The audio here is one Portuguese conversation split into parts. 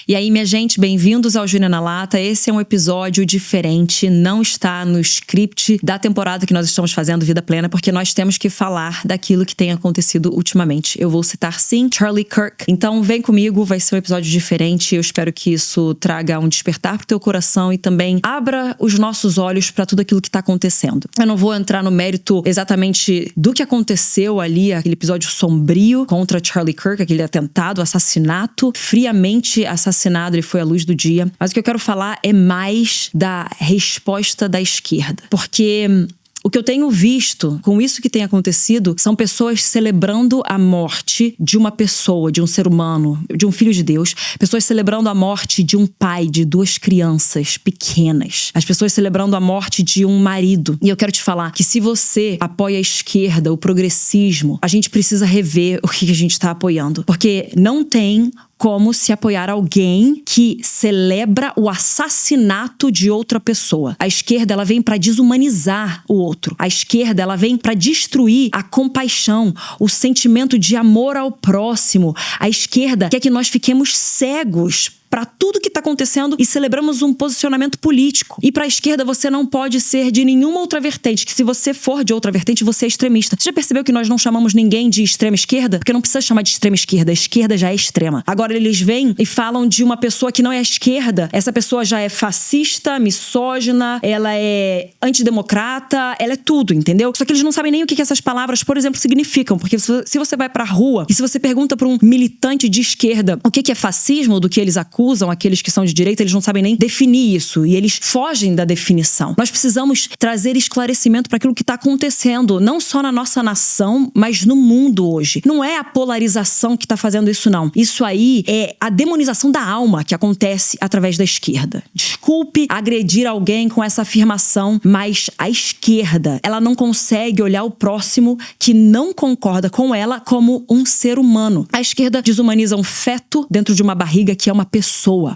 E aí, minha gente, bem-vindos ao Júnior na Lata. Esse é um episódio diferente, não está no script da temporada que nós estamos fazendo Vida Plena, porque nós temos que falar daquilo que tem acontecido ultimamente. Eu vou citar, sim, Charlie Kirk. Então, vem comigo, vai ser um episódio diferente. Eu espero que isso traga um despertar pro teu coração e também abra os nossos olhos para tudo aquilo que tá acontecendo. Eu não vou entrar no mérito exatamente do que aconteceu ali, aquele episódio sombrio contra Charlie Kirk, aquele atentado, assassinato, friamente assassinado, ele foi à luz do dia. Mas o que eu quero falar é mais da resposta da esquerda. Porque o que eu tenho visto com isso que tem acontecido são pessoas celebrando a morte de uma pessoa, de um ser humano, de um filho de Deus. Pessoas celebrando a morte de um pai, de duas crianças pequenas. As pessoas celebrando a morte de um marido. E eu quero te falar que se você apoia a esquerda, o progressismo, a gente precisa rever o que a gente está apoiando. Porque não tem como se apoiar alguém que celebra o assassinato de outra pessoa. A esquerda, ela vem para desumanizar o outro. A esquerda, ela vem para destruir a compaixão, o sentimento de amor ao próximo. A esquerda quer que nós fiquemos cegos para tudo que está acontecendo e celebramos um posicionamento político. E para a esquerda você não pode ser de nenhuma outra vertente, que se você for de outra vertente, você é extremista. Você já percebeu que nós não chamamos ninguém de extrema esquerda? Porque não precisa chamar de extrema esquerda, a esquerda já é extrema. Agora eles vêm e falam de uma pessoa que não é esquerda, essa pessoa já é fascista, misógina, ela é antidemocrata, ela é tudo, entendeu? Só que eles não sabem nem o que essas palavras, por exemplo, significam, porque se você vai pra rua e se você pergunta para um militante de esquerda o que é fascismo, do que eles acusam, aqueles que são de direita, eles não sabem nem definir isso e eles fogem da definição. Nós precisamos trazer esclarecimento para aquilo que está acontecendo, não só na nossa nação, mas no mundo hoje. Não é a polarização que está fazendo isso, não. Isso aí é a demonização da alma que acontece através da esquerda. Desculpe agredir alguém com essa afirmação, mas a esquerda, ela não consegue olhar o próximo que não concorda com ela como um ser humano. A esquerda desumaniza um feto dentro de uma barriga que é uma pessoa.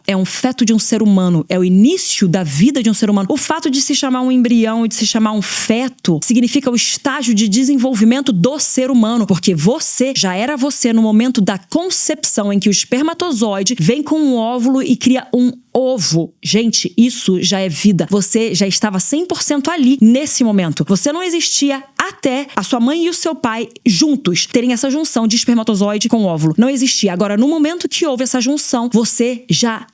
É um feto de um ser humano. É o início da vida de um ser humano. O fato de se chamar um embrião e de se chamar um feto significa o estágio de desenvolvimento do ser humano. Porque você já era você no momento da concepção em que o espermatozoide vem com um óvulo e cria um ovo. Gente, isso já é vida. Você já estava 100% ali nesse momento. Você não existia até a sua mãe e o seu pai juntos terem essa junção de espermatozoide com óvulo. Não existia. Agora, no momento que houve essa junção, você já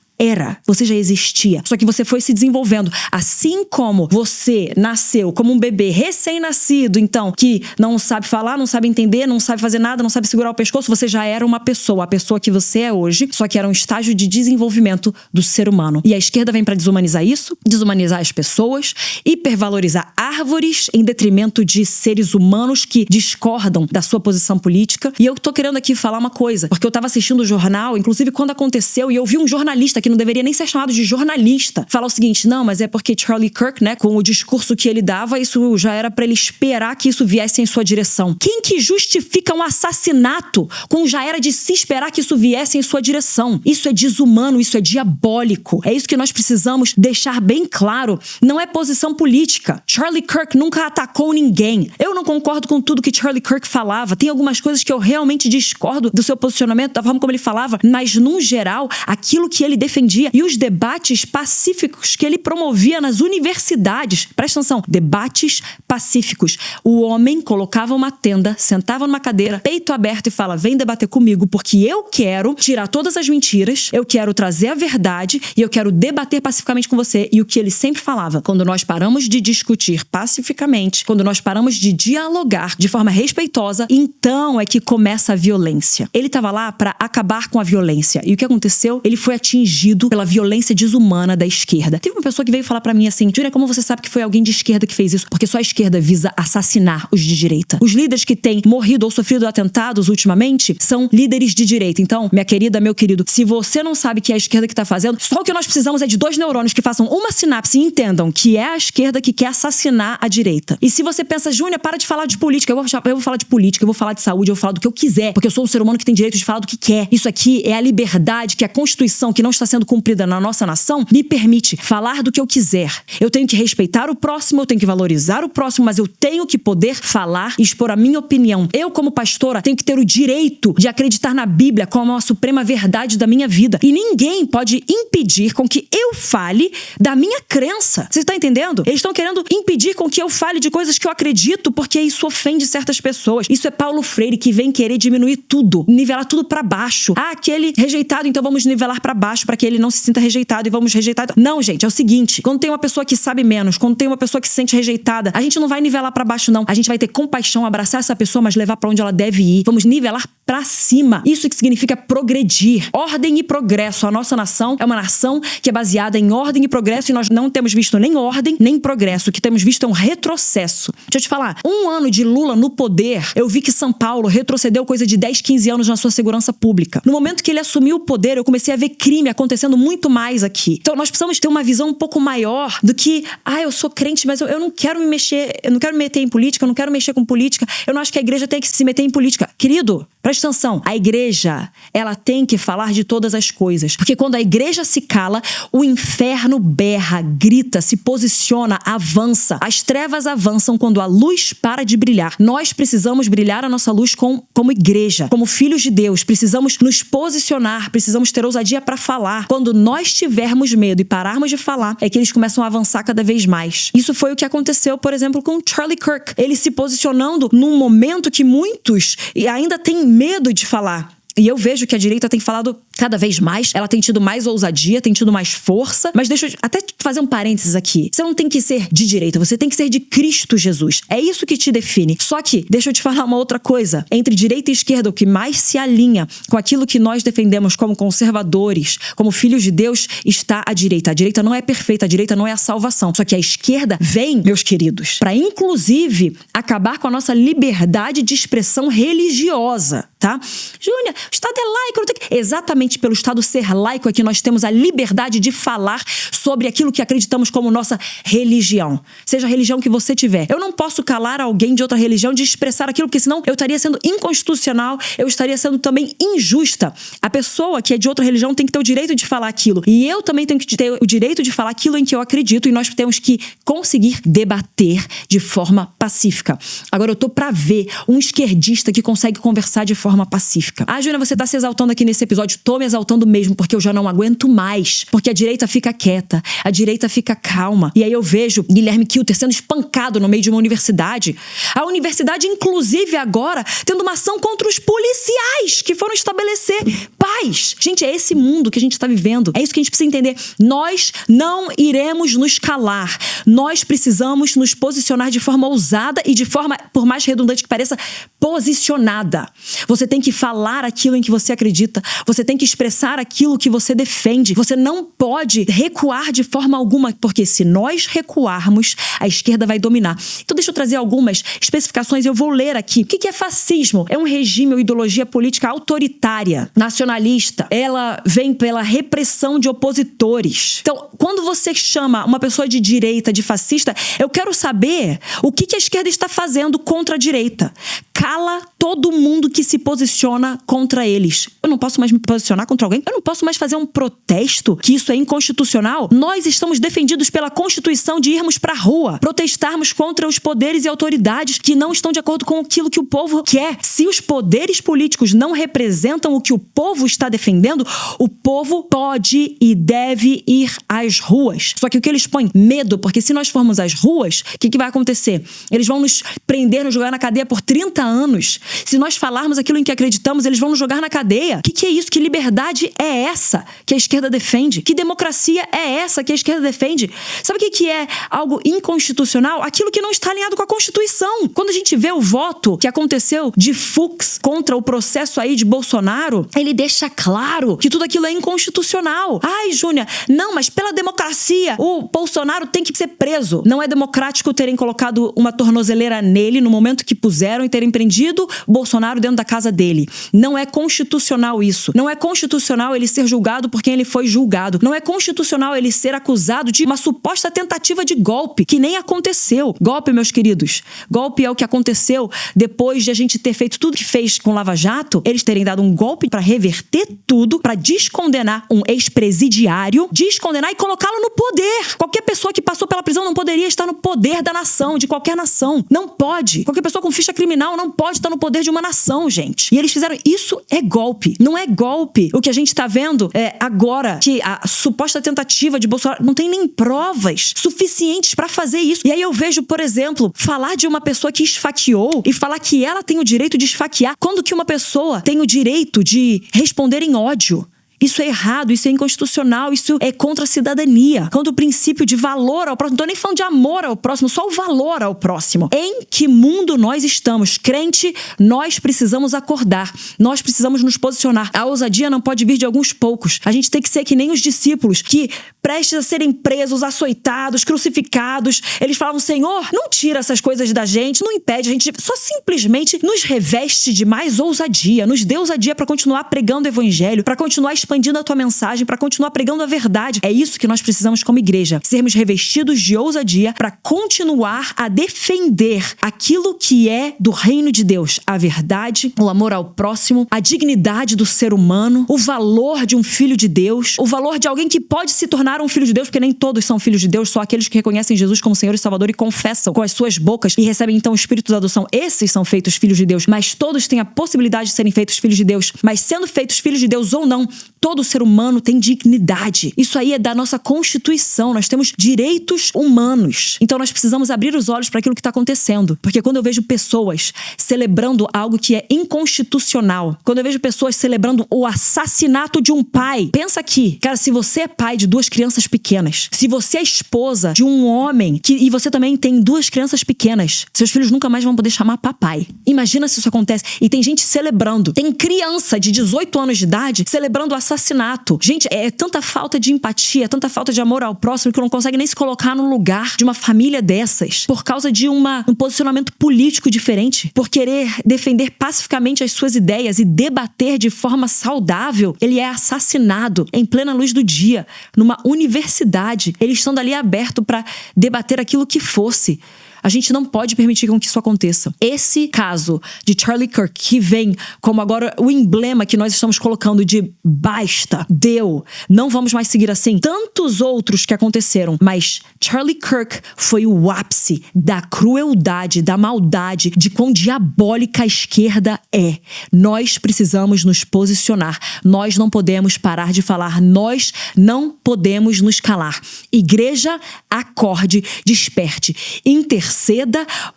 você já existia, só que você foi se desenvolvendo. Assim como você nasceu como um bebê recém-nascido, então, que não sabe falar, não sabe entender, não sabe fazer nada, não sabe segurar o pescoço, você já era uma pessoa, a pessoa que você é hoje, só que era um estágio de desenvolvimento do ser humano. E a esquerda vem para desumanizar isso, desumanizar as pessoas, hipervalorizar árvores em detrimento de seres humanos que discordam da sua posição política. E eu tô querendo aqui falar uma coisa, porque eu tava assistindo o jornal, inclusive quando aconteceu, e eu vi um jornalista que não deveria nem ser chamado de jornalista falar o seguinte: não, mas é porque Charlie Kirk, né, com o discurso que ele dava, isso já era pra ele esperar que isso viesse em sua direção. Quem que justifica um assassinato com já era de se esperar que isso viesse em sua direção? Isso é desumano, isso é diabólico. É isso que nós precisamos deixar bem claro. Não é posição política. Charlie Kirk nunca atacou ninguém. Eu não concordo com tudo que Charlie Kirk falava. Tem algumas coisas que eu realmente discordo do seu posicionamento, da forma como ele falava, mas, num geral, aquilo que ele defendia e os debates pacíficos que ele promovia nas universidades. Presta atenção, debates pacíficos. O homem colocava uma tenda, sentava numa cadeira, peito aberto e fala: vem debater comigo, porque eu quero tirar todas as mentiras, eu quero trazer a verdade e eu quero debater pacificamente com você. E o que ele sempre falava: quando nós paramos de discutir pacificamente, quando nós paramos de dialogar de forma respeitosa, então é que começa a violência. Ele estava lá para acabar com a violência. E o que aconteceu? Ele foi atingido pela violência desumana da esquerda. Teve uma pessoa que veio falar pra mim assim: Júlia, como você sabe que foi alguém de esquerda que fez isso? Porque só a esquerda visa assassinar os de direita. Os líderes que têm morrido ou sofrido atentados ultimamente são líderes de direita. Então, minha querida, meu querido, se você não sabe que é a esquerda que tá fazendo, só o que nós precisamos é de 2 neurônios que façam uma sinapse e entendam que é a esquerda que quer assassinar a direita. E se você pensa: Júlia, para de falar de política, eu vou falar de política, eu vou falar de saúde, eu vou falar do que eu quiser, porque eu sou um ser humano que tem direito de falar do que quer. Isso aqui é a liberdade que a Constituição, que não está sendo cumprida na nossa nação me permite falar do que eu quiser. Eu tenho que respeitar o próximo, eu tenho que valorizar o próximo, mas eu tenho que poder falar e expor a minha opinião. Eu, como pastora, tenho que ter o direito de acreditar na Bíblia como a suprema verdade da minha vida. E ninguém pode impedir com que eu fale da minha crença. Você está entendendo? Eles estão querendo impedir com que eu fale de coisas que eu acredito, porque isso ofende certas pessoas. Isso é Paulo Freire, que vem querer diminuir tudo, nivelar tudo pra baixo. Ah, aquele rejeitado, então vamos nivelar pra baixo para que ele não se sinta rejeitado e vamos rejeitar. Não, gente, é o seguinte, quando tem uma pessoa que sabe menos, quando tem uma pessoa que se sente rejeitada, a gente não vai nivelar pra baixo, não. A gente vai ter compaixão, abraçar essa pessoa, mas levar pra onde ela deve ir. Vamos nivelar pra cima. Isso que significa progredir. Ordem e progresso. A nossa nação é uma nação que é baseada em ordem e progresso, e nós não temos visto nem ordem, nem progresso. O que temos visto é um retrocesso. Deixa eu te falar, 1 ano de Lula no poder, eu vi que São Paulo retrocedeu coisa de 10, 15 anos na sua segurança pública. No momento que ele assumiu o poder, eu comecei a ver crime acontecendo muito mais aqui. Então nós precisamos ter uma visão um pouco maior do que, eu sou crente, mas eu não quero me mexer, eu não quero me meter em política, eu não quero mexer com política, eu não acho que a igreja tem que se meter em política. Querido, presta atenção, a igreja, ela tem que falar de todas as coisas, porque quando a igreja se cala, o inferno berra, grita, se posiciona, avança. As trevas avançam quando a luz para de brilhar. Nós precisamos brilhar a nossa luz como igreja, como filhos de Deus. Precisamos nos posicionar, precisamos ter ousadia para falar. Quando nós tivermos medo e pararmos de falar, é que eles começam a avançar cada vez mais. Isso foi o que aconteceu, por exemplo, com Charlie Kirk. Ele se posicionando num momento que muitos ainda têm medo de falar. E eu vejo que a direita tem falado cada vez mais, ela tem tido mais ousadia, tem tido mais força. Mas deixa eu até fazer um parênteses aqui. Você não tem que ser de direita, você tem que ser de Cristo Jesus. É isso que te define. Só que, deixa eu te falar uma outra coisa. Entre direita e esquerda, o que mais se alinha com aquilo que nós defendemos como conservadores, como filhos de Deus, está a direita. A direita não é perfeita, a direita não é a salvação. Só que a esquerda vem, meus queridos, para inclusive acabar com a nossa liberdade de expressão religiosa, tá? Júnia, o Estado é laico, não tem que... Exatamente pelo Estado ser laico é que nós temos a liberdade de falar sobre aquilo que acreditamos como nossa religião. Seja a religião que você tiver. Eu não posso calar alguém de outra religião de expressar aquilo, porque senão eu estaria sendo inconstitucional, eu estaria sendo também injusta. A pessoa que é de outra religião tem que ter o direito de falar aquilo. E eu também tenho que ter o direito de falar aquilo em que eu acredito, e nós temos que conseguir debater de forma pacífica. Agora, eu tô pra ver um esquerdista que consegue conversar de forma pacífica. Júnia, você tá se exaltando aqui nesse episódio. Tô me exaltando mesmo, porque eu já não aguento mais. Porque a direita fica quieta, a direita fica calma. E aí eu vejo Guilherme Kilter sendo espancado no meio de uma universidade. A universidade, inclusive, agora, tendo uma ação contra os policiais que foram estabelecer paz. Gente, é esse mundo que a gente tá vivendo. É isso que a gente precisa entender. Nós não iremos nos calar. Nós precisamos nos posicionar de forma ousada e de forma, por mais redundante que pareça, posicionada. Você tem que falar aquilo em que você acredita. Você tem que expressar aquilo que você defende. Você não pode recuar de forma alguma, porque se nós recuarmos, a esquerda vai dominar. Então deixa eu trazer algumas especificações, eu vou ler aqui. O que é fascismo? É um regime ou ideologia política autoritária, nacionalista. Ela vem pela repressão de opositores. Então, quando você chama uma pessoa de direita de fascista, eu quero saber o que a esquerda está fazendo contra a direita. Cala todo mundo que se posiciona contra eles. Eu não posso mais me posicionar contra alguém? Eu não posso mais fazer um protesto? Que isso é inconstitucional? Nós estamos defendidos pela Constituição de irmos pra rua, protestarmos contra os poderes e autoridades que não estão de acordo com aquilo que o povo quer. Se os poderes políticos não representam o que o povo está defendendo, o povo pode e deve ir às ruas. Só que o que eles põem? Medo, porque se nós formos às ruas, o que vai acontecer? Eles vão nos prender, nos jogar na cadeia por 30 anos. Se nós falarmos aquilo em que acreditamos, eles vão nos jogar na cadeia. O que é isso? Que liberdade é essa que a esquerda defende? Que democracia é essa que a esquerda defende? Sabe o que é algo inconstitucional? Aquilo que não está alinhado com a Constituição. Quando a gente vê o voto que aconteceu de Fux contra o processo aí de Bolsonaro, ele deixa claro que tudo aquilo é inconstitucional. Ai, Júnia, não, mas pela democracia, o Bolsonaro tem que ser preso. Não é democrático terem colocado uma tornozeleira nele no momento que puseram e terem repreendido Bolsonaro dentro da casa dele. Não é constitucional isso. Não é constitucional ele ser julgado por quem ele foi julgado. Não é constitucional ele ser acusado de uma suposta tentativa de golpe, que nem aconteceu. Golpe, meus queridos. Golpe é o que aconteceu depois de a gente ter feito tudo que fez com Lava Jato, eles terem dado um golpe para reverter tudo, para descondenar um ex-presidiário, descondenar e colocá-lo no poder. Qualquer pessoa que passou pela prisão não poderia estar no poder da nação, de qualquer nação. Não pode. Qualquer pessoa com ficha criminal não pode estar no poder de uma nação, gente. E eles fizeram isso. É golpe. Não é golpe. O que a gente tá vendo agora, que a suposta tentativa de Bolsonaro não tem nem provas suficientes para fazer isso. E aí eu vejo, por exemplo, falar de uma pessoa que esfaqueou e falar que ela tem o direito de esfaquear, quando que uma pessoa tem o direito de responder em ódio. Isso é errado, isso é inconstitucional, isso é contra a cidadania. Contra o princípio de valor ao próximo. Não tô nem falando de amor ao próximo, só o valor ao próximo. Em que mundo nós estamos? Crente, nós precisamos acordar. Nós precisamos nos posicionar. A ousadia não pode vir de alguns poucos. A gente tem que ser que nem os discípulos, que prestes a serem presos, açoitados, crucificados, eles falavam: Senhor, não tira essas coisas da gente, não impede, a gente só simplesmente nos reveste de mais ousadia, nos dê ousadia para continuar pregando o evangelho, para continuar expandindo a tua mensagem, para continuar pregando a verdade. É isso que nós precisamos como igreja, sermos revestidos de ousadia para continuar a defender aquilo que é do reino de Deus, a verdade, o amor ao próximo, a dignidade do ser humano, o valor de um filho de Deus, o valor de alguém que pode se tornar um filho de Deus, porque nem todos são filhos de Deus, só aqueles que reconhecem Jesus como Senhor e Salvador e confessam com as suas bocas e recebem então o Espírito da adoção. Esses são feitos filhos de Deus, mas todos têm a possibilidade de serem feitos filhos de Deus. Mas sendo feitos filhos de Deus ou não, todo ser humano tem dignidade. Isso aí é da nossa Constituição. Nós temos direitos humanos. Então nós precisamos abrir os olhos para aquilo que está acontecendo. Porque quando eu vejo pessoas celebrando algo que é inconstitucional, quando eu vejo pessoas celebrando o assassinato de um pai, pensa aqui, cara, se você é pai de 2 crianças pequenas, se você é esposa de um homem e você também tem 2 crianças pequenas, seus filhos nunca mais vão poder chamar papai. Imagina se isso acontece. E tem gente celebrando. Tem criança de 18 anos de idade celebrando o assassinato. Gente, é tanta falta de empatia, tanta falta de amor ao próximo que não consegue nem se colocar no lugar de uma família dessas por causa de um posicionamento político diferente, por querer defender pacificamente as suas ideias e debater de forma saudável. Ele é assassinado em plena luz do dia, numa universidade. Eles estão dali aberto para debater aquilo que fosse. A gente não pode permitir que isso aconteça. Esse caso de Charlie Kirk, que vem como agora o emblema que nós estamos colocando de basta, deu, não vamos mais seguir assim. Tantos outros que aconteceram, mas Charlie Kirk foi o ápice da crueldade, da maldade, de quão diabólica a esquerda é. Nós precisamos nos posicionar. Nós não podemos parar de falar. Nós não podemos nos calar. Igreja, acorde, desperte, interceda,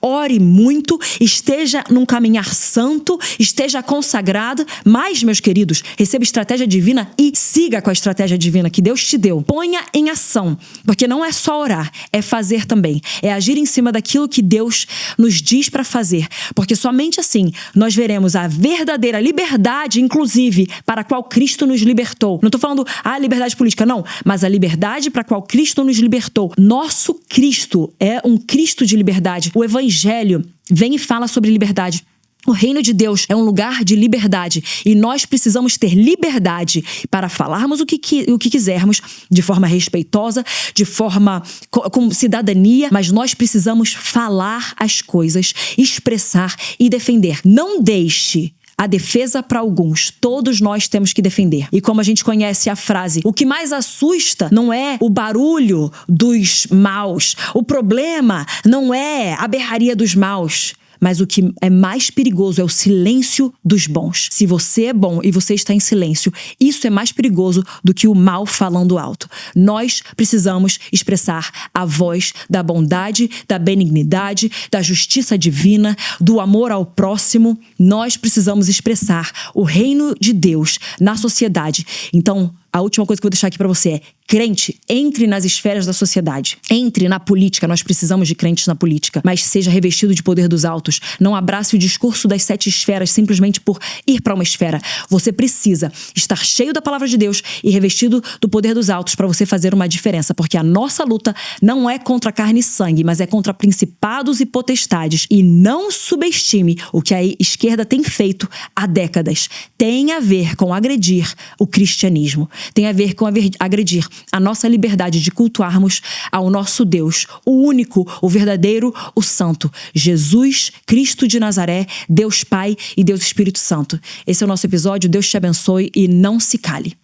ore muito, esteja num caminhar santo, esteja consagrado, mas, meus queridos, receba estratégia divina e siga com a estratégia divina que Deus te deu. Ponha em ação, porque não é só orar, é fazer também, é agir em cima daquilo que Deus nos diz para fazer, porque somente assim nós veremos a verdadeira liberdade, inclusive, para a qual Cristo nos libertou. Não estou falando a liberdade política, não, mas a liberdade para a qual Cristo nos libertou. Nosso Cristo é um Cristo de liberdade. O Evangelho vem e fala sobre liberdade. O reino de Deus é um lugar de liberdade e nós precisamos ter liberdade para falarmos o que quisermos, de forma respeitosa, de forma com cidadania, mas nós precisamos falar as coisas, expressar e defender. Não deixe a defesa para alguns, todos nós temos que defender. E como a gente conhece a frase, o que mais assusta não é o barulho dos maus, o problema não é a berraria dos maus, mas o que é mais perigoso é o silêncio dos bons. Se você é bom e você está em silêncio, isso é mais perigoso do que o mal falando alto. Nós precisamos expressar a voz da bondade, da benignidade, da justiça divina, do amor ao próximo. Nós precisamos expressar o reino de Deus na sociedade. Então, a última coisa que eu vou deixar aqui pra você é: crente, entre nas esferas da sociedade. Entre na política, nós precisamos de crentes na política. Mas seja revestido de poder dos altos. Não abrace o discurso das 7 esferas simplesmente por ir para uma esfera. Você precisa estar cheio da palavra de Deus e revestido do poder dos altos para você fazer uma diferença. Porque a nossa luta não é contra carne e sangue, mas é contra principados e potestades. E não subestime o que a esquerda tem feito há décadas. Tem a ver com agredir o cristianismo. Tem a ver com agredir a nossa liberdade de cultuarmos ao nosso Deus, o único, o verdadeiro, o santo, Jesus Cristo de Nazaré, Deus Pai e Deus Espírito Santo. Esse é o nosso episódio. Deus te abençoe e não se cale.